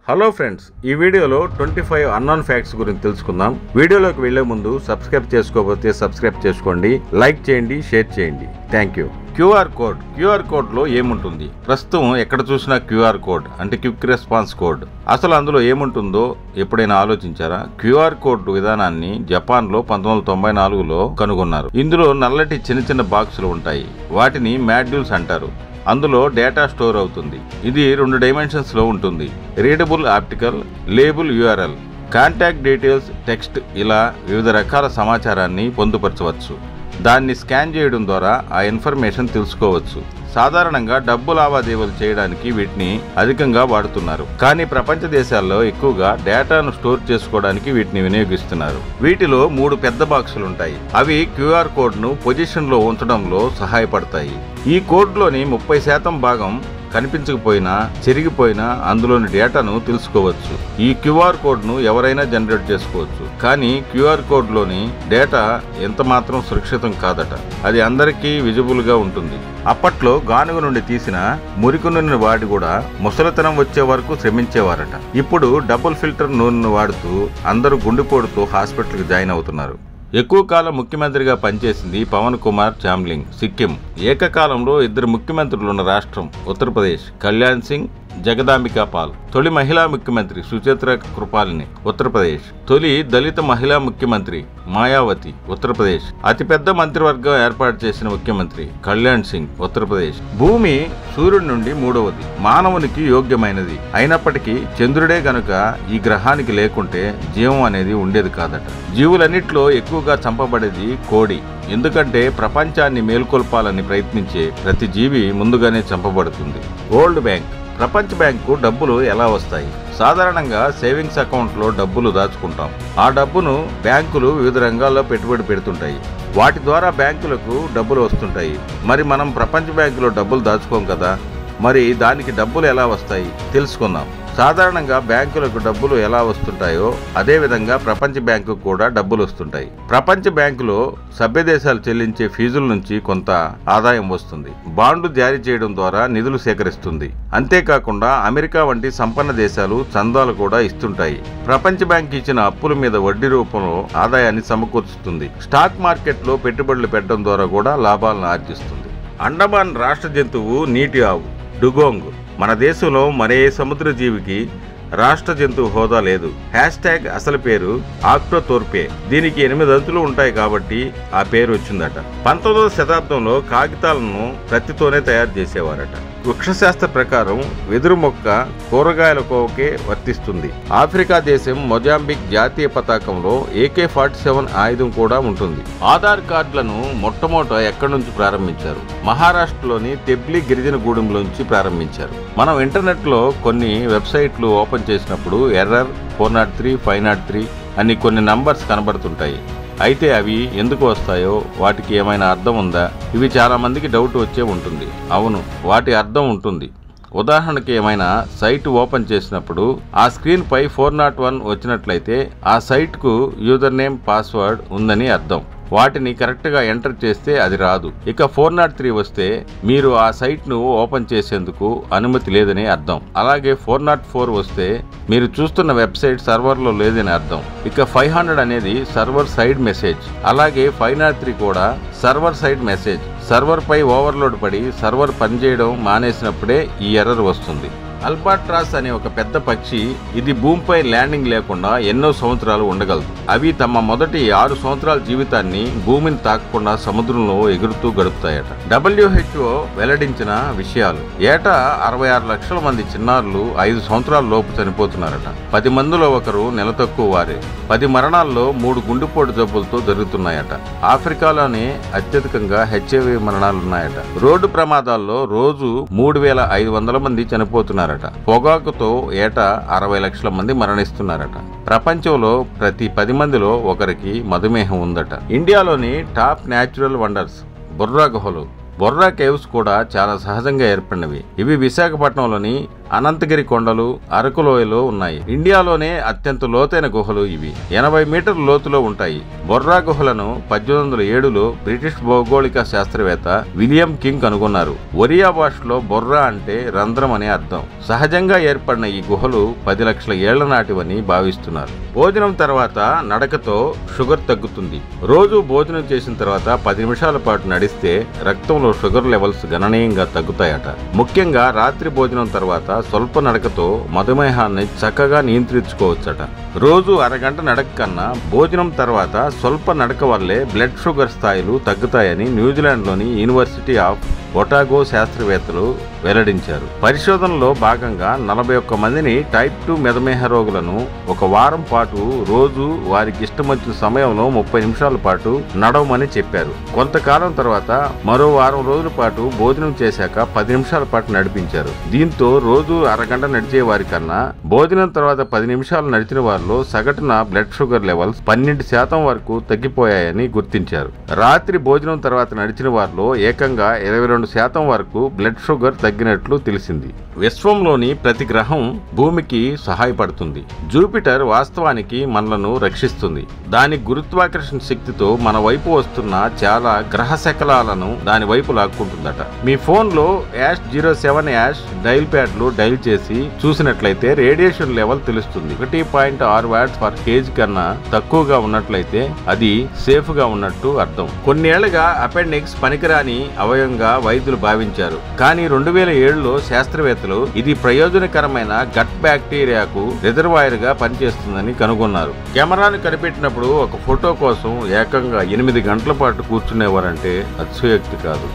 Hello friends, ఈ వీడియోలో 25 unknown facts గురించి తెలుసుకుందాం. వీడియోలోకి వెళ్లే ముందు సబ్స్క్రైబ్ చేసుకోకపోతే సబ్స్క్రైబ్ చేసుకోండి, లైక్ చేయండి, షేర్ చేయండి. Thank you. క్యూఆర్ కోడ్ లో ఏముంటుంది? ప్రస్తుతం ఎక్కడ చూసినా క్యూఆర్ కోడ్ అంటే క్విక్ రెస్పాన్స్ కోడ్. అసలు అందులో ఏముంటుందో ఎప్పుడైనా ఆలోచించారా? క్యూఆర్ కోడ్ విధానాన్ని జపాన్ లో 1994లో కనుగొన్నారు. ఇందులో నల్లటి చిన్న చిన్న బాక్సులు ఉంటాయి. వాటిని మాడ్యూల్స్ అంటారు. అందులో డేటా స్టోర్ అవుతుంది. ఇది 2 డైమెన్షన్స్ లో ఉంటుంది. Readable optical, label URL, contact details, text, ఇలా వివిధ రకాల సమాచారాన్ని పొందుపరచవచ్చు. దాన్ని స్కాన్ చేయడం ద్వారా ఆ ఇన్ఫర్మేషన్ తెలుసుకోవచ్చు. సాధారణంగా డబ్బు లావాదేవీలు చేయడానికి వీటిని అధికంగా వాడుతున్నారు. కానీ ప్రపంచ దేశాల్లో ఎక్కువగా డేటాను స్టోర్ చేసుకోవడానికి వీటిని వినియోగిస్తున్నారు. వీటిలో 3 పెద్ద బాక్సులు ఉంటాయి. అవి క్యూఆర్ కోడ్ ను పొజిషన్ లో ఉంచడంలో సహాయపడతాయి. ఈ కోడ్లోని 30% భాగం కనిపించకపోయినా, చెరిగిపోయినా అందులోని డేటాను తెలుసుకోవచ్చు. ఈ క్యూఆర్ కోడ్ ను ఎవరైనా జనరేట్ చేసుకోవచ్చు. కానీ క్యూఆర్ కోడ్ లోని డేటా ఎంత మాత్రం సురక్షితం కాదట. అది అందరికీ విజిబుల్ గా ఉంటుంది. అప్పట్లో గానుగ నుండి తీసిన మురికి నూనె వాడి కూడా ముసలితనం వచ్చే వరకు శ్రమించేవారట. ఇప్పుడు డబుల్ ఫిల్టర్ నూనెను వాడుతూ అందరూ గుండెపోటుతో హాస్పిటల్కి జాయిన్ అవుతున్నారు. ఎక్కువ కాలం ముఖ్యమంత్రిగా పనిచేసింది పవన్ కుమార్ చామ్లింగ్, సిక్కిం. ఏకకాలంలో 2 ముఖ్యమంత్రులున్న రాష్ట్రం ఉత్తరప్రదేశ్, కళ్యాణ్ సింగ్, జగదాంబికా పాల్. తొలి మహిళా ముఖ్యమంత్రి సుచిత్ర కృపాలిని, ఉత్తరప్రదేశ్. తొలి దళిత మహిళా ముఖ్యమంత్రి మాయావతి, ఉత్తరప్రదేశ్. అతిపెద్ద మంత్రివర్గం ఏర్పాటు చేసిన ముఖ్యమంత్రి కళ్యాణ్ సింగ్, ఉత్తరప్రదేశ్. భూమి సూర్యుడి నుండి 3వది, మానవునికి యోగ్యమైనది. అయినప్పటికీ చంద్రుడే గనుక ఈ గ్రహానికి లేకుంటే జీవం అనేది ఉండేది కాదట. జీవులన్నిట్లో ఎక్కువగా చంపబడేది కోడి. ఎందుకంటే ప్రపంచాన్ని మేల్కొల్పాలని ప్రయత్నించే ప్రతి జీవి ముందుగానే చంపబడుతుంది. World bank. ప్రపంచ బ్యాంకు డబ్బులు ఎలా వస్తాయి? సాధారణంగా సేవింగ్స్ అకౌంట్లో డబ్బులు దాచుకుంటాం. ఆ డబ్బును బ్యాంకులు వివిధ రంగాల్లో పెట్టుబడి పెడుతుంటాయి. వాటి ద్వారా బ్యాంకులకు డబ్బులు వస్తుంటాయి. మరి మనం ప్రపంచ బ్యాంకులో డబ్బులు దాచుకోం కదా, మరి దానికి డబ్బులు ఎలా వస్తాయి తెలుసుకుందాం. సాధారణంగా బ్యాంకులకు డబ్బులు ఎలా వస్తుంటాయో అదే విధంగా ప్రపంచ బ్యాంకు కూడా డబ్బులు వస్తుంటాయి. ప్రపంచ బ్యాంకులో సభ్య దేశాలు చెల్లించే ఫీజుల నుంచి కొంత ఆదాయం వస్తుంది. బాండ్లు జారీ చేయడం ద్వారా నిధులు సేకరిస్తుంది. అంతేకాకుండా అమెరికా వంటి సంపన్న దేశాలు చందాలు కూడా ఇస్తుంటాయి. ప్రపంచ బ్యాంక్ ఇచ్చిన అప్పుల మీద వడ్డీ రూపంలో ఆదాయాన్ని సమకూర్చుతుంది. స్టాక్ మార్కెట్లో పెట్టుబడులు పెట్టడం ద్వారా కూడా లాభాలను ఆర్జిస్తుంది. అండమాన్ రాష్ట్ర జంతువు నీటి ఆవు, డుగోంగ్. మన దేశంలో మరే సముద్ర జీవికి రాష్ట్ర జంతువు హోదా లేదు. #, అసలు పేరు ఆక్టోథోర్పే. దీనికి 8 అంతులు ఉంటాయి కాబట్టి ఆ పేరు వచ్చిందట. 19వ శతాబ్దంలో కాగితాలను ప్రత్తితోనే తయారు చేసేవారట. వృక్షశాస్త్ర ప్రకారం వెదురు మొక్క కూరగాయల కోవకే వర్తిస్తుంది. ఆఫ్రికా దేశం మొజాంబిక్ జాతీయ పతాకంలో AK-47 ఆయుధం కూడా ఉంటుంది. ఆధార్ కార్డులను మొట్టమొదట ఎక్కడి నుంచి ప్రారంభించారు? మహారాష్ట్రలోని తెబ్లీ గిరిజన గూడెంలోంచి ప్రారంభించారు. మనం ఇంటర్నెట్ లో కొన్ని వెబ్సైట్లు ఓపెన్ చేసినప్పుడు ఎర్రర్ 403, 503 అని కొన్ని నంబర్స్ కనబడుతుంటాయి. అయితే అవి ఎందుకు వస్తాయో, వాటికి ఏమైనా అర్థం ఉందా? ఇవి చాలా మందికి డౌట్ వచ్చే ఉంటుంది. అవును, వాటి అర్థం ఉంటుంది. ఉదాహరణకి ఏమైనా సైట్ ఓపెన్ చేసినప్పుడు ఆ స్క్రీన్ పై 401 వచ్చినట్లయితే ఆ సైట్ కు యూజర్ నేమ్, పాస్వర్డ్ ఉందని అర్థం. వాటిని కరెక్ట్ గా ఎంటర్ చేస్తే అది రాదు. ఇక 403 వస్తే మీరు ఆ సైట్ ను ఓపెన్ చేసేందుకు అనుమతి లేదని అర్థం. అలాగే 404 వస్తే మీరు చూస్తున్న వెబ్సైట్ సర్వర్ లో లేదని అర్థం. ఇక 500 అనేది సర్వర్ సైడ్ మెసేజ్. అలాగే 503 కూడా సర్వర్ సైడ్ మెసేజ్. సర్వర్ పై ఓవర్లోడ్ పడి సర్వర్ పనిచేయడం మానేసినప్పుడే ఈ ఎర్రర్ వస్తుంది. అల్బాట్రాస్ అనే ఒక పెద్ద పక్షి, ఇది భూమిపై ల్యాండింగ్ లేకుండా ఎన్నో సంవత్సరాలు ఉండగలదు. అవి తమ మొదటి 6 సంవత్సరాల జీవితాన్ని భూమిని తాకకుండా సముద్రంలో ఎగురుతూ గడుపుతాయట. WHO వెల్లడించిన విషయాలు. ఏటా 66 లక్షల మంది చిన్నారులు 5 సంవత్సరాల లోపు చనిపోతున్నారట. 10 మందిలో ఒకరు నెల తక్కువ వారే. 10 మరణాల్లో 3 గుండెపోటు జబ్బులతో జరుగుతున్నాయట. ఆఫ్రికాలోనే అత్యధికంగా HIV మరణాలున్నాయట. రోడ్డు ప్రమాదాల్లో రోజు 3500 మంది చనిపోతున్నారు. పొగాకుతో ఏటా 60 లక్షల మంది మరణిస్తున్నారట. ప్రపంచంలో ప్రతి 10 మందిలో ఒకరికి మధుమేహం ఉందట. ఇండియాలోని టాప్ న్యాచురల్ వండర్స్ బొర్రా గుహలు. బొర్రా కేవ్స్ కూడా చాలా సహజంగా ఏర్పడినవి. ఇవి విశాఖపట్నంలోని అనంతగిరి కొండలు, అరకులోయలో ఉన్నాయి. ఇండియాలోనే అత్యంత లోతైన గుహలు ఇవి. 80 మీటర్ల లోతులో ఉంటాయి. బొర్రా గుహలను 1807లో బ్రిటిష్ భౌగోళిక శాస్త్రవేత్త విలియం కింగ్ కనుగొన్నారు. ఒరియా భాషలో బొర్రా అంటే రంధ్రం అనే అర్థం. సహజంగా ఏర్పడిన ఈ గుహలు 10 లక్షల ఏళ్ల నాటివని భావిస్తున్నారు. భోజనం తర్వాత నడకతో షుగర్ తగ్గుతుంది. రోజు భోజనం చేసిన తర్వాత 10 నిమిషాల పాటు నడిస్తే రక్తంలో షుగర్ లెవెల్స్ గణనీయంగా తగ్గుతాయట. ముఖ్యంగా రాత్రి భోజనం తర్వాత స్వల్ప నడకతో మధుమేహాన్ని చక్కగా నియంత్రించుకోవచ్చట. రోజు అరగంట నడక కన్నా భోజనం తర్వాత స్వల్ప నడక వల్లే బ్లడ్ షుగర్ స్థాయిలు తగ్గుతాయని న్యూజిలాండ్లోని యూనివర్సిటీ ఆఫ్ ఒటాగో శాస్త్రవేత్తలు వెల్లడించారు. పరిశోధనలో భాగంగా 41 మందిని టైప్ 2 మధుమేహ రోగులను ఒక వారం పాటు రోజు వారికి ఇష్టమొచ్చిన సమయంలో 30 నిమిషాల పాటు నడవమని చెప్పారు. కొంతకాలం తర్వాత మరో వారం రోజుల పాటు భోజనం చేశాక 10 నిమిషాల పాటు నడిపించారు. దీంతో రోజు అరగంట నడిచే వారి కన్నా భోజనం తర్వాత 10 నిమిషాలు నడిచిన వారిలో సగటున బ్లడ్ షుగర్ లెవెల్స్ 12% వరకు తగ్గిపోయాయని గుర్తించారు. రాత్రి భోజనం తర్వాత నడిచిన వారిలో ఏకంగా 22% వరకు బ్లడ్ షుగర్ తగ్గినట్లు తెలిసింది. విశ్వంలోని ప్రతి గ్రహం భూమికి సహాయపడుతుంది. జూపిటర్ వాస్తవానికి మనలను రక్షిస్తుంది. దాని గురుత్వాకర్షణ శక్తితో మన వైపు వస్తున్న చాలా గ్రహ శకలాలను దాని వైపు లాక్కుంటుందట. మీ ఫోన్లో #07# డైల్ ప్యాడ్ లో డైల్ చేసి చూసినట్లయితే రేడియేషన్ లెవెల్ తెలుస్తుంది. 1.6 వాట్స్ పర్ కేజీ కన్నా తక్కువగా ఉన్నట్లయితే అది సేఫ్ గా ఉన్నట్టు అర్థం. కొన్నేళ్లుగా అపెండిక్స్ పనికిరాని అవయవంగా వైద్యులు భావించారు. కానీ 2007లో శాస్త్రవేత్తలు ఇది ప్రయోజనకరమైన గట్ బ్యాక్టీరియాకు రిజర్వాయర్ గా పనిచేస్తుందని కనుగొన్నారు. కెమెరాను కనిపెట్టినప్పుడు ఒక ఫోటో కోసం ఏకంగా 8 గంటల పాటు కూర్చునేవారంటే అతిశయోక్తి కాదు.